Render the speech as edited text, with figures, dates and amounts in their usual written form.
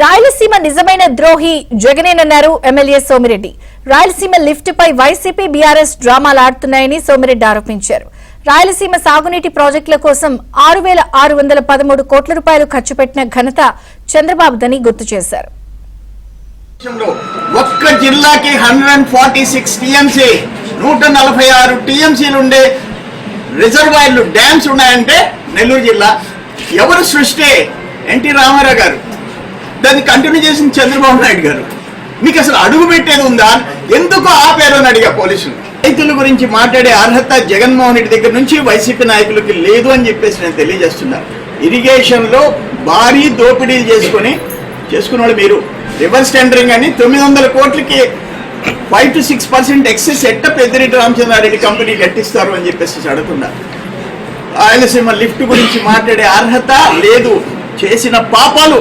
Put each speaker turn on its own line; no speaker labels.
రాయలసీమ నిజమైన ద్రోహి జగనేనన్నారు MLA Somireddy. Rayalaseema lift పై YCP BRS డ్రామాలాడుతున్నాయని Somireddy ఆరోపించారు. రాయలసీమ సాగునీటి ప్రాజెక్టుల కోసం 6,613 కోట్ల రూపాయలు ఖర్చు పెట్టిన ఘనత చంద్రబాబుదని గుర్తు చేశారు.
ఒక్క జిల్లాకి 146 టీఎంసీ 146 టీఎంసీలు ఉండే రిజర్వాయర్లు డ్యామ్స్ ఉన్నాయంటే నెల్లూరు జిల్లా ఎవరు సృష్టి? ఎన్టీ రామారావు గారు. దాన్ని కంటిన్యూ చేసిన చంద్రబాబు నాయుడు గారు. మీకు అసలు అడుగు పెట్టేది ఉందా? ఎందుకు ఆపారు అని అడిగా పోలీసులు. రైతుల గురించి మాట్లాడే అర్హత జగన్మోహన్ రెడ్డి దగ్గర నుంచి వైసీపీ నాయకులకి లేదు అని చెప్పేసి నేను తెలియజేస్తున్నాను. ఇరిగేషన్ లో భారీ దోపిడీలు చేసుకున్నాడు మీరు. రివర్స్ టెండరింగ్ అని 900 కోట్లకి 5 to 6% ఎక్సెస్ ఎట్ట పెద్దిరెడ్డి రామచంద్రారెడ్డి కంపెనీ కట్టిస్తారు అని చెప్పేసి అడుగుతున్నారు. రాయలసీమ లిఫ్ట్ గురించి మాట్లాడే అర్హత లేదు. చేసిన పాపాలు